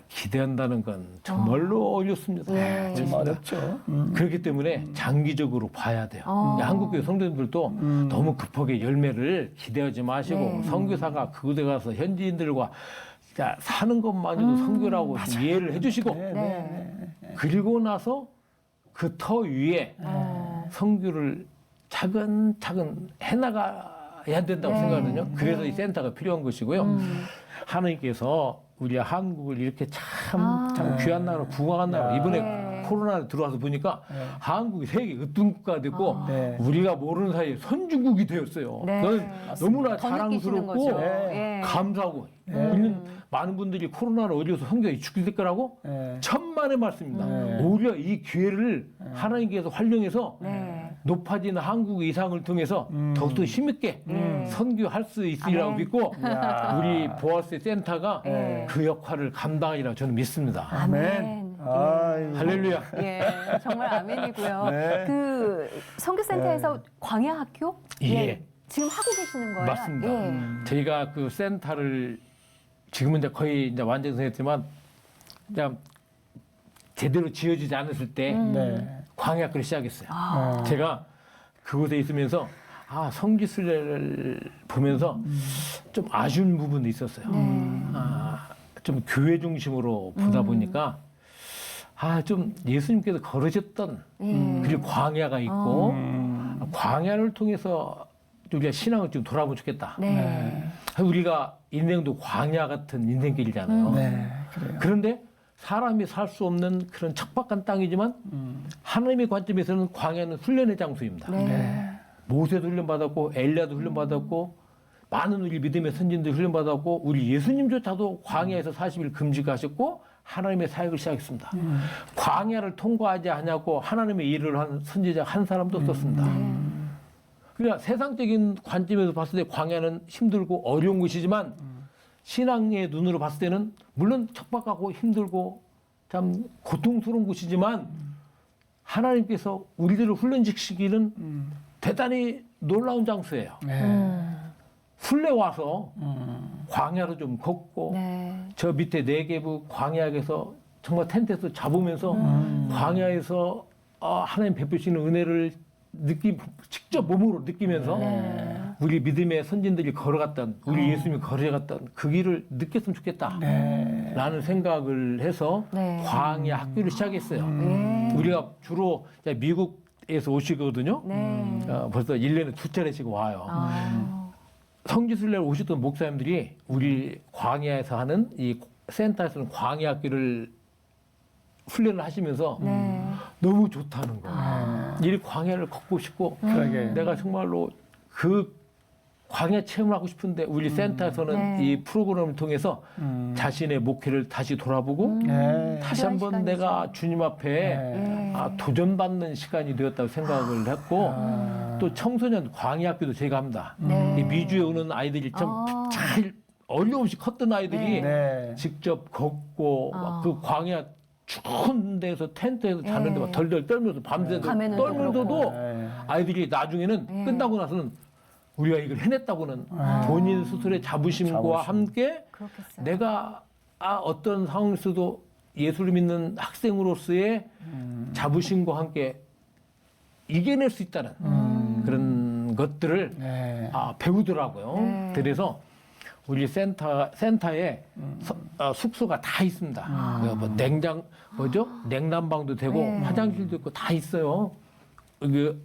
기대한다는 건 정말로 어렵습니다. 예. 좀 어렵죠. 그렇기 때문에 장기적으로 봐야 돼요. 한국교회 성도님들도 너무 급하게 열매를 기대하지 마시고 네. 선교사가 그곳에 가서 현지인들과 진짜 사는 것만으로도 선교라고 좀 이해를 해주시고 네. 그리고 나서 그 터 위에 선교를 차근차근 해나가야 된다고 네. 생각하거든요. 그래서 이 센터가 필요한 것이고요. 하나님께서 우리 한국을 이렇게 참 귀한 나라, 부강한 나라. 이번에 네. 코로나 들어와서 보니까 한국이 세계 으뜸국가가 됐고 네. 우리가 모르는 사이에 선진국이 되었어요. 네. 그건 너무나 더 느끼시는 자랑스럽고 거죠. 예. 감사하고 우리는 많은 분들이 코로나로 어려서 성경이 죽게 될 거라고 네. 천만의 말씀입니다. 네. 오히려 이 기회를 하나님께서 활용해서 네. 높아지는 한국 이상을 통해서 더욱더 힘있게 선교할 수 있으리라고 아멘. 믿고 야. 우리 보아스 센터가 네. 그 역할을 감당하리라고 저는 믿습니다. 아멘. 아이고. 할렐루야. 예, 정말 아멘이고요. 네. 그 선교센터에서 광야학교 예. 지금 하고 계시는 거예요? 맞습니다. 예. 저희가 그 센터를 지금은 이제 거의 이제 완전성했지만 그냥 제대로 지어지지 않았을 때 네. 광야학교를 시작했어요. 아. 제가 그곳에 있으면서 성지순례를 보면서 좀 아쉬운 부분도 있었어요. 네. 좀 교회 중심으로 보다 보니까 좀 예수님께서 걸으셨던 그리고 광야가 있고 광야를 통해서 우리가 신앙을 좀 돌아보면 좋겠다. 네. 우리가 인생도 광야 같은 인생길이잖아요. 네. 그래요. 그런데 사람이 살 수 없는 그런 척박한 땅이지만 하나님의 관점에서는 광야는 훈련의 장소입니다. 네. 모세도 훈련받았고 엘리야도 훈련받았고 많은 우리 믿음의 선진들 훈련받았고 우리 예수님조차도 광야에서 40일 금식하셨고 하나님의 사역을 시작했습니다. 광야를 통과하지 않냐고 하나님의 일을 한 선지자 한 사람도 없었습니다. 그러니까 세상적인 관점에서 봤을 때 광야는 힘들고 어려운 것이지만 신앙의 눈으로 봤을 때는 물론 척박하고 힘들고 참 고통스러운 곳이지만 하나님께서 우리들을 훈련시키기는 대단히 놀라운 장소예요. 네. 순례 와서 광야로 좀 걷고 네. 저 밑에 네게부 광야에서 정말 텐트에서 잡으면서 광야에서 하나님 베푸시는 은혜를 직접 몸으로 느끼면서 네. 우리 믿음의 선진들이 걸어갔던 우리 예수님이 걸어갔던 그 길을 느꼈으면 좋겠다 네. 라는 생각을 해서 네. 광야 학교를 시작했어요. 네. 우리가 주로 이제 미국에서 오시거든요. 네. 벌써 1년에 2차례씩 와요. 아. 성지순례를 오셨던 목사님들이 우리 광야에서 하는 이 센터에서는 광야 학교를 훈련을 하시면서 네. 너무 좋다는 거예요. 이 광야를 걷고 싶고 그러게. 내가 정말로 그 광야 체험을 하고 싶은데 우리 센터에서는 네. 이 프로그램을 통해서 자신의 목회를 다시 돌아보고 네. 다시 필요한 한번 시간이죠. 내가 주님 앞에 네. 도전받는 시간이 되었다고 생각을 했고 또 청소년 광야학교도 제가 합니다. 네. 이 미주에 오는 아이들이 참 잘 어려움없이 컸던 아이들이 네. 직접 걷고 막그 광야 추운 데서 텐트에서 자는데 막 네. 덜덜 떨면서 밤새도 밤에는 떨면서도 네. 아이들이 나중에는 네. 끝나고 나서는 우리가 이걸 해냈다고는 본인 스스로의 자부심과 자부심. 함께 그렇겠어요. 내가 어떤 상황에서도 예수를 믿는 학생으로서의 자부심과 함께 이겨낼 수 있다는 그런 것들을 네. 배우더라고요. 네. 그래서 우리 센터에 숙소가 다 있습니다. 뭐 냉난방도 되고 네. 화장실도 있고 다 있어요.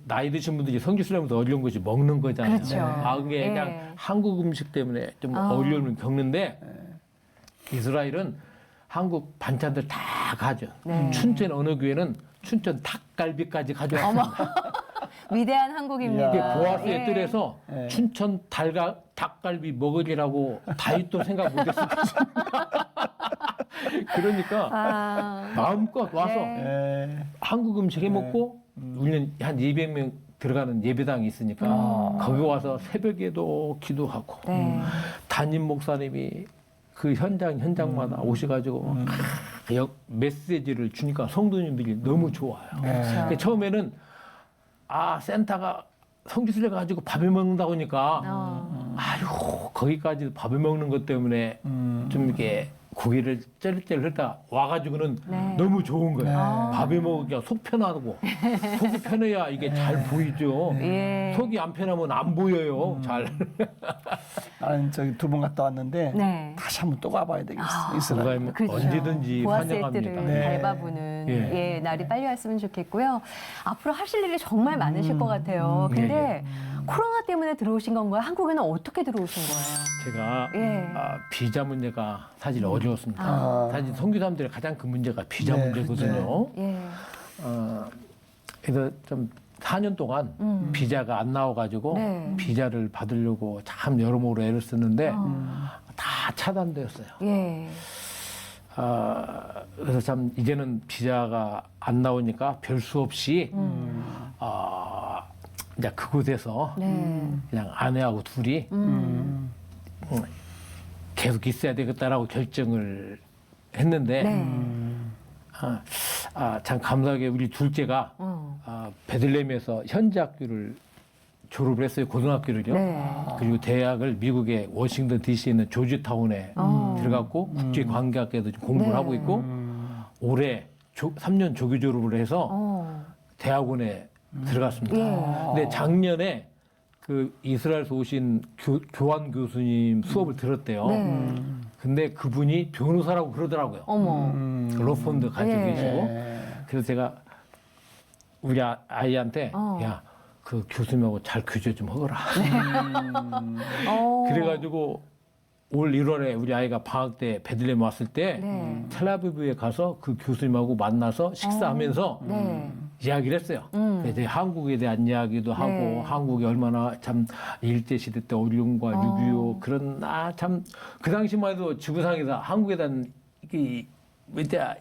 나이 드신 분들이 성지순례하면서 어려운 것이 먹는 거잖아요. 그렇죠. 그게 네. 그냥 한국 음식 때문에 좀 어려움을 겪는데 이스라엘은 한국 반찬들 다 가져. 네. 춘천 어느 교회는 춘천 닭갈비까지 가져왔습니다. 위대한 한국입니다. 이게 보아스의 예. 뜰에서 예. 춘천 닭갈비 먹으리라고 다윗도 생각 못했을 것입니다. 그러니까 아. 마음껏 와서 네. 네. 한국 음식 해 먹고 우리는 한 200명 들어가는 예배당이 있으니까 거기 와서 새벽에도 기도하고 네. 담임 목사님이 그 현장마다 오셔가지고 메시지를 주니까 성도님들이 너무 좋아요. 네. 그러니까 처음에는 센터가 성지순례 가지고 밥을 먹는다고 하니까 아유 거기까지 밥을 먹는 것 때문에 좀 이렇게 고기를 쩌릿쩌릿 했다 와가지고는 네. 너무 좋은 거예요. 네. 밥을 먹으니까 속 편하고 속이 편해야 이게 잘 보이죠. 예. 속이 안 편하면 안 보여요. 잘. 나는 저기 2번 갔다 왔는데 네. 다시 한번 또 가봐야 되겠어. 이스라엘. 들어가면 그렇죠. 언제든지 보아스의 환영합니다. 뜰을 네. 밟아보는 예. 예, 날이 빨리 왔으면 좋겠고요. 앞으로 하실 일이 정말 많으실 것 같아요. 근데 코로나 때문에 들어오신 건가요? 한국에는 어떻게 들어오신 거예요? 제가 예. 비자 문제가 사실 어려웠습니다. 아. 사실 선교사님들의 가장 큰 문제가 비자 네, 문제거든요. 예. 그래서 좀 4년 동안 비자가 안 나와가지고 네. 비자를 받으려고 참 여러모로 애를 썼는데 다 차단되었어요. 예. 그래서 참 이제는 비자가 안 나오니까 별 수 없이 이제 그곳에서 네. 그냥 아내하고 둘이 계속 있어야 되겠다라고 결정을 했는데 네. 참 감사하게 우리 둘째가 베들레헴에서 현지 학교를 졸업을 했어요. 고등학교를요. 네. 그리고 대학을 미국의 워싱턴 DC에 있는 조지타운에 들어갔고 국제관계학교에서 공부를 네. 하고 있고 올해 3년 조교 졸업을 해서 대학원에 들어갔습니다. 예. 근데 작년에 그 이스라엘에서 오신 교환 교수님 수업을 들었대요. 네. 근데 그분이 변호사라고 그러더라고요. 어머. 로펌도 가지고 예. 계시고. 네. 그래서 제가 우리 아이한테 야, 그 교수님하고 잘 교제 좀 하거라. 그래가지고 올 1월에 우리 아이가 방학 때 베들레헴 왔을 때 네. 텔아비브에 가서 그 교수님하고 만나서 식사하면서 네. 이야기를 했어요. 그래서 한국에 대한 이야기도 하고 네. 한국이 얼마나 참 일제시대 때 어려움과 6.25 그런 참 그 당시만 해도 지구상에서 한국에 대한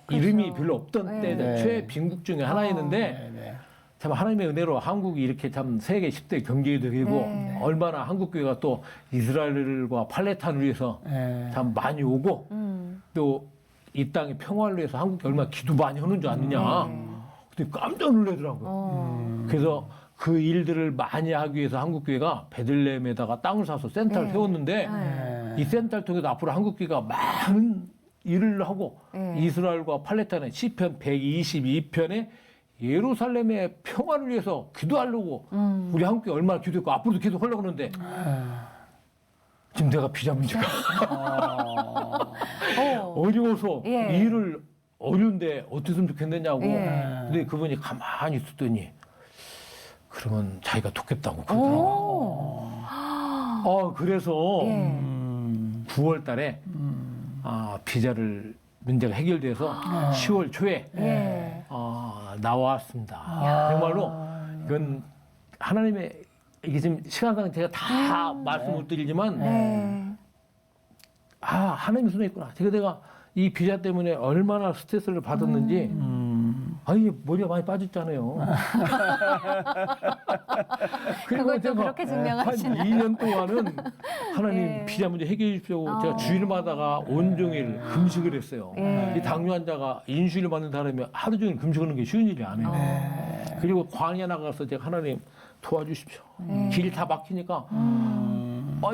이름이 별로 없던 네. 때 네. 최빈국 중에 하나였는데 네. 참 하나님의 은혜로 한국이 이렇게 참 세계 10대 경제도 되고 네. 얼마나 한국 교회가 또 이스라엘과 팔레스타인을 위해서 네. 참 많이 오고 또 이 땅의 평화를 위해서 한국이 얼마나 기도 많이 하는 줄 아느냐. 근데 깜짝 놀라더라고요. 그래서 그 일들을 많이 하기 위해서 한국 교회가 베들레헴에다가 땅을 사서 센터를 네. 세웠는데 네. 이 센터를 통해서 앞으로 한국 교회가 많은 일을 하고 네. 이스라엘과 팔레스타인의 시편 122편에 예루살렘의 평화를 위해서 기도하려고 우리 한국 교회 얼마나 기도했고 앞으로도 기도하려고 하는데 지금 내가 비자 문제가 어려워서 예. 일을 어려운데 어떻게 했으면 좋겠느냐고 예. 근데 그분이 가만히 있었더니 그러면 자기가 돕겠다고 그러더라고요. 그래서 예. 9월 달에 비자를 문제가 해결돼서 10월 초에 예. 나왔습니다. 정말로 이건 하나님의 이게 지금 시간상 제가 다 말씀 못 드리지만 네. 하나님의 손에 있구나. 내가 이 비자 때문에 얼마나 스트레스를 받았는지 아니 머리가 많이 빠졌잖아요. 그것도 제가 그렇게 증명하시나요? 한 2년 동안은 하나님 예. 비자 문제 해결해 주십시오. 제가 주일마다가 온종일 금식을 했어요. 예. 이 당뇨 환자가 인슐린 받는 사람이 하루 종일 금식하는 게 쉬운 일이 아니에요. 그리고 광야 나가서 제가 하나님 도와주십시오. 길이 다 막히니까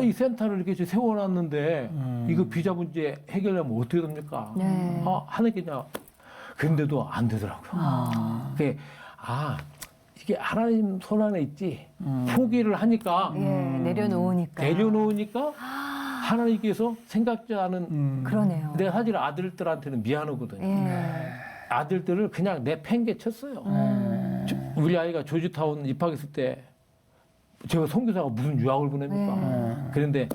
이 센터를 이렇게 세워놨는데 이거 비자 문제 해결하면 어떻게 됩니까? 네. 하나님께 그냥 근데도 안 되더라고요. 그게 이게 하나님 손 안에 있지. 포기를 하니까 예. 내려놓으니까. 하나님께서 생각지 않은 그러네요. 내가 사실 아들들한테는 미안하거든요. 예. 아들들을 그냥 내팽개 쳤어요. 우리 아이가 조지타운 입학했을 때 제가 선교사가 무슨 유학을 보냅니까? 그런데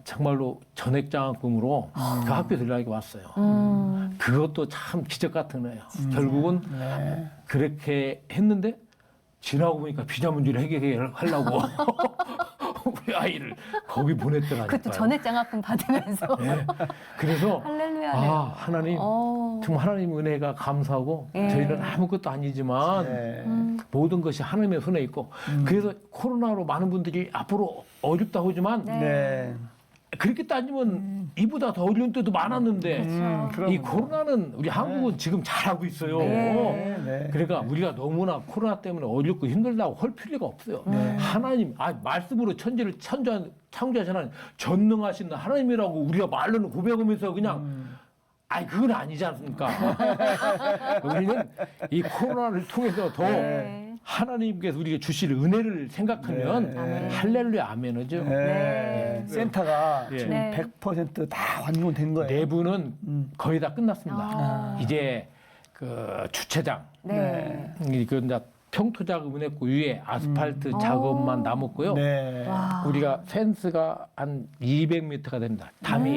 정말로 전액장학금으로 그 학교 들어가게 왔어요. 그것도 참 기적 같은 거예요. 결국은 그렇게 했는데 지나고 보니까 비자 문제를 해결하려고 우리 아이를 거기 보냈더라니까요. 그것도 전액 장학금 받으면서. 네. 그래서 할렐루야네요. 하나님 정말 하나님 은혜가 감사하고 예. 저희는 아무것도 아니지만 모든 것이 하나님의 손에 있고 그래서 코로나로 많은 분들이 앞으로 어렵다고 하지만 네. 그렇게 따지면 이보다 더 어려운 때도 많았는데 그렇죠. 이 코로나는 우리 한국은 지금 잘하고 있어요. 네. 네. 그러니까 우리가 너무나 코로나 때문에 어렵고 힘들다고 할 필요가 없어요. 하나님, 말씀으로 천지를 창조하신 하나님, 전능하신 하나님이라고 우리가 말로는 고백하면서 그냥 그건 아니지 않습니까? 우리는 이 코로나를 통해서 더 네. 하나님께서 우리에게 주실 은혜를 생각하면 네. 할렐루야 아멘이죠. 네. 센터가 예. 지금 네. 100%다 완공된 거예요. 내부는 거의 다 끝났습니다. 이제 그 주차장, 네. 그 이제 평토 작업은 했고 위에 아스팔트 작업만 남았고요. 네. 와. 우리가 펜스가 한 200m가 됩니다. 담이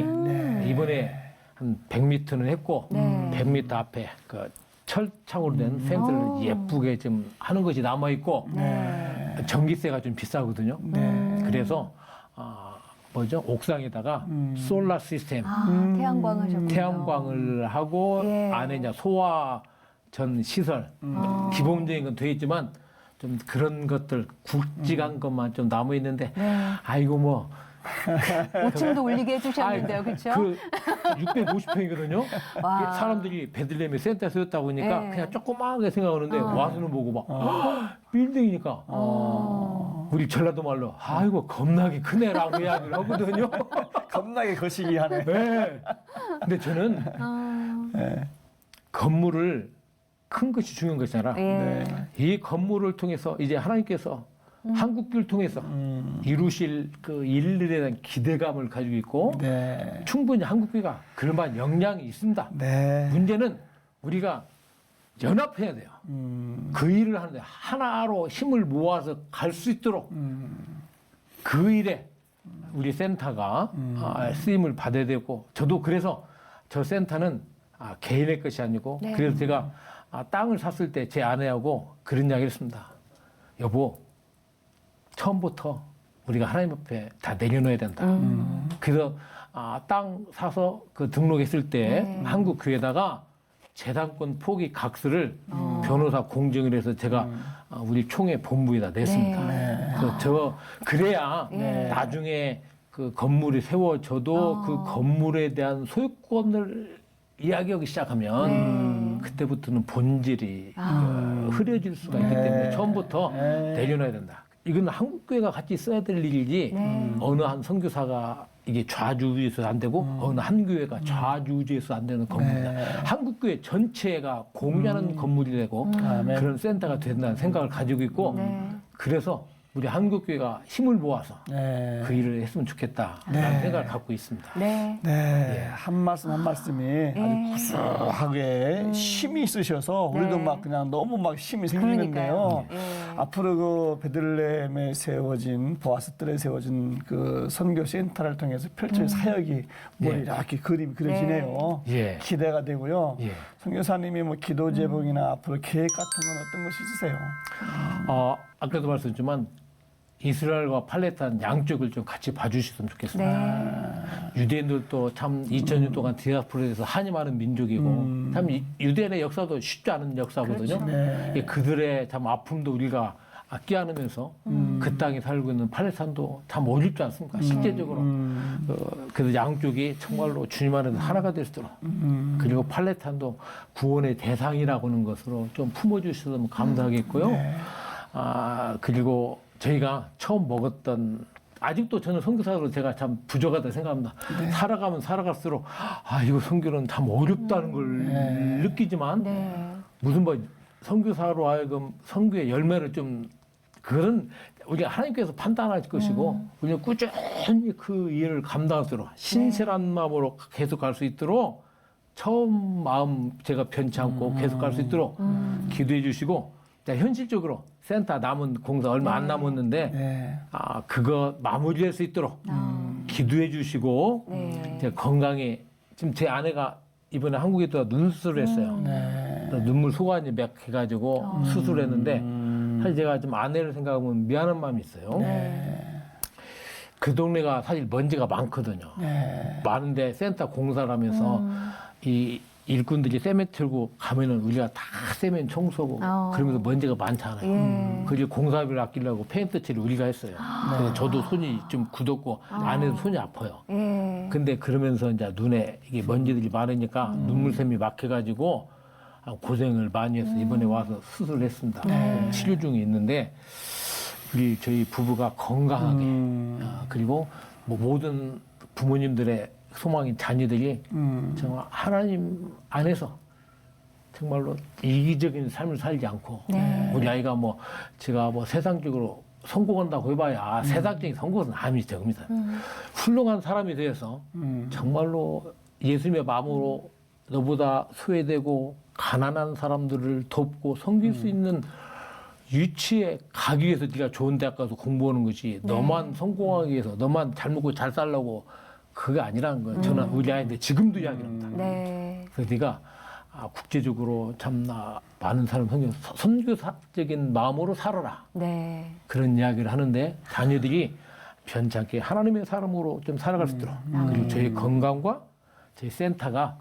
이번에 한 100m는 했고 네. 100m 앞에 그 철창으로 된 펜스를 예쁘게 좀 하는 것이 남아 있고 네. 전기세가 좀 비싸거든요. 그래서 옥상에다가 솔라 시스템 태양광 하셨군요. 태양광을 하고 예. 안에 이제 소화 전 시설 기본적인 건 돼 있지만 좀 그런 것들 굵직한 것만 좀 남아 있는데 네. 아이고 뭐 5층도 올리게 해주셨는데요, 그렇죠? 그 650평이거든요. 와. 사람들이 베들레헴에 센터에 세웠다고 하니까 네. 그냥 조그맣게 생각하는데 와서는 보고 막 빌딩이니까 우리 전라도 말로 아이고 겁나게 크네라고 이야기를 하거든요. 겁나게 거시기 하네. 네. 근데 저는 건물을 큰 것이 중요한 것이잖아. 예. 이 건물을 통해서 이제 하나님께서 한국교를 통해서 이루실 그 일들에 대한 기대감을 가지고 있고 네. 충분히 한국교가 그럴 만한 역량이 있습니다. 네. 문제는 우리가 연합해야 돼요. 그 일을 하는데 하나로 힘을 모아서 갈 수 있도록 그 일에 우리 센터가 쓰임을 받아야 되고 저도 그래서 저 센터는 개인의 것이 아니고 네. 그래서 제가 땅을 샀을 때 제 아내하고 그런 이야기를 했습니다. 여보 처음부터 우리가 하나님 앞에 다 내려놓아야 된다. 그래서 땅 사서 그 등록했을 때 네. 한국 교회다가 재단권 포기 각서를 변호사 공증을 해서 제가 우리 총회 본부에다 냈습니다. 네. 그래서 그래야 네. 나중에 그 건물이 세워져도 그 건물에 대한 소유권을 이야기하기 시작하면 그때부터는 본질이 흐려질 수가 있기 때문에 처음부터 내려놔야 된다. 이건 한국교회가 같이 써야 될 일이지 어느 한 선교사가 이게 좌주우지에서 안 되고 어느 한 교회가 좌주우지에서 안 되는 건물이다. 한국교회 전체가 공유하는 건물이 되고 그런 센터가 된다는 생각을 가지고 있고 그래서 우리 한국교회가 힘을 모아서 그 일을 했으면 좋겠다라는 생각을 갖고 있습니다. 네. 네, 한 말씀 한 말씀이 아주 구수하게 힘이 있으셔서 우리도 네. 막 그냥 너무 막 힘이 생기는데요. 그러니까요. 예. 앞으로 그 베들레헴에 세워진 보아스들에 세워진 그 선교 센터를 통해서 펼쳐질 사역이 뭐 이렇게 그림이 그려지네요. 예. 기대가 되고요. 예. 선교사님이 뭐 기도 제목이나 앞으로 계획 같은 건 어떤 것이 있으세요? 아까도 말씀드렸지만 이스라엘과 팔레스타인 양쪽을 좀 같이 봐주셨으면 좋겠습니다. 유대인들도 참 2000년 동안 디아스포라에서 한이 많은 민족이고 참 유대인의 역사도 쉽지 않은 역사거든요. 네. 그들의 참 아픔도 우리가 끼안으면서 그 땅에 살고 있는 팔레스타인도 참 어렵지 않습니까? 실제적으로. 그래서 양쪽이 정말로 주님 안에서 하나가 될 수 있도록 그리고 팔레스타인도 구원의 대상이라고 하는 것으로 좀 품어주셨으면 감사하겠고요. 그리고 저희가 처음 먹었던 아직도 저는 선교사로 제가 참 부족하다 생각합니다. 살아가면 살아갈수록 이거 선교는 참 어렵다는 걸 느끼지만 무슨 뭐 선교사로 하여금 선교의 열매를 좀 그런 우리가 하나님께서 판단하실 것이고 우리는 꾸준히 그 일을 감당하도록 신실한 마음으로 계속 갈 수 있도록 처음 마음 제가 편치 않고 계속 갈 수 있도록 기도해 주시고 현실적으로 센터 남은 공사 얼마 안 남았는데 그거 마무리할 수 있도록 기도해 주시고 제 건강에 지금 제 아내가 이번에 한국에 또 눈수술을 했어요. 눈물 소관이 몇 해가지고 수술했는데 사실 제가 좀 아내를 생각하면 미안한 마음이 있어요. 그 동네가 사실 먼지가 많거든요. 많은데 센터 공사를 하면서 이 일꾼들이 세면 틀고 가면은 우리가 다 세면 청소하고 그러면서 먼지가 많잖아요. 그리고 공사비를 아끼려고 페인트 칠을 우리가 했어요. 그래서 저도 손이 좀 굳었고 아내도 손이 아파요. 근데 그러면서 이제 눈에 이게 먼지들이 많으니까 눈물샘이 막혀가지고 고생을 많이 해서 이번에 와서 수술을 했습니다. 치료 중에 있는데 우리 저희 부부가 건강하게 그리고 뭐 모든 부모님들의 소망인 자녀들이 정말 하나님 안에서 정말로 이기적인 삶을 살지 않고 우리 아이가 뭐 제가 뭐 세상적으로 성공한다고 해봐야 세상적인 성공은 아니 적습니다. 훌륭한 사람이 되어서 정말로 예수님의 마음으로 너보다 소외되고 가난한 사람들을 돕고 섬길 수 있는 유치에 가기 위해서 네가 좋은 대학 가서 공부하는 것이 너만 성공하기 위해서 너만 잘 먹고 잘 살려고 그게 아니라는 거예요. 저는 우리 아이한테 지금도 이야기합니다. 그래서 네가 국제적으로 참 많은 사람 선교사적인 마음으로 살아라. 그런 이야기를 하는데 자녀들이 변찮게 하나님의 사람으로 좀 살아갈 수 있도록 그리고 저희 건강과 저희 센터가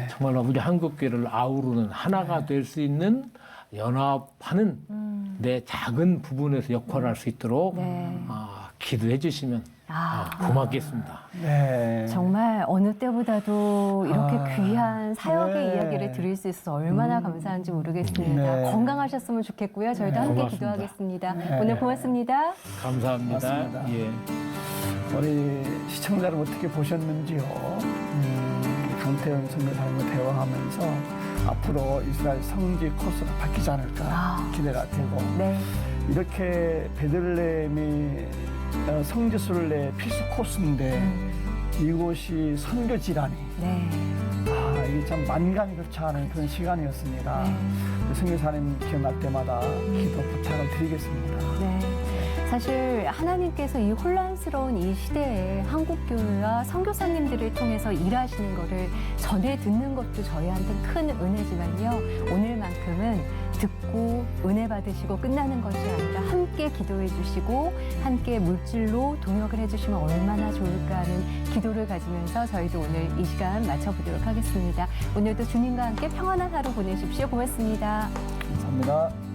정말로 우리 한국교회를 아우르는 하나가 될 수 있는 연합하는 내 작은 부분에서 역할을 할 수 있도록 기도해 주시면 고맙겠습니다. 정말 어느 때보다도 이렇게 귀한 사역의 이야기를 들을 수 있어서 얼마나 감사한지 모르겠습니다. 건강하셨으면 좋겠고요. 저희도 함께 고맙습니다. 기도하겠습니다. 오늘 고맙습니다. 감사합니다. 고맙습니다. 예. 우리 시청자를 어떻게 보셨는지요? 강태현 선교사님과 대화하면서 앞으로 이스라엘 성지 코스가 바뀌지 않을까 기대가 되고 이렇게 베들레헴이 성지순례 필수 코스인데 이곳이 선교 질환이 이게 참 만감이 교차하는 그런 시간이었습니다. 선교사님 기억날 때마다 기도 부탁을 드리겠습니다. 사실 하나님께서 이 혼란스러운 이 시대에 한국교회와 선교사님들을 통해서 일하시는 것을 전해 듣는 것도 저희한테 큰 은혜지만요. 오늘만큼은 듣고 은혜 받으시고 끝나는 것이 아니라 함께 기도해 주시고 함께 물질로 동역을 해주시면 얼마나 좋을까 하는 기도를 가지면서 저희도 오늘 이 시간 마쳐보도록 하겠습니다. 오늘도 주님과 함께 평안한 하루 보내십시오. 고맙습니다. 감사합니다.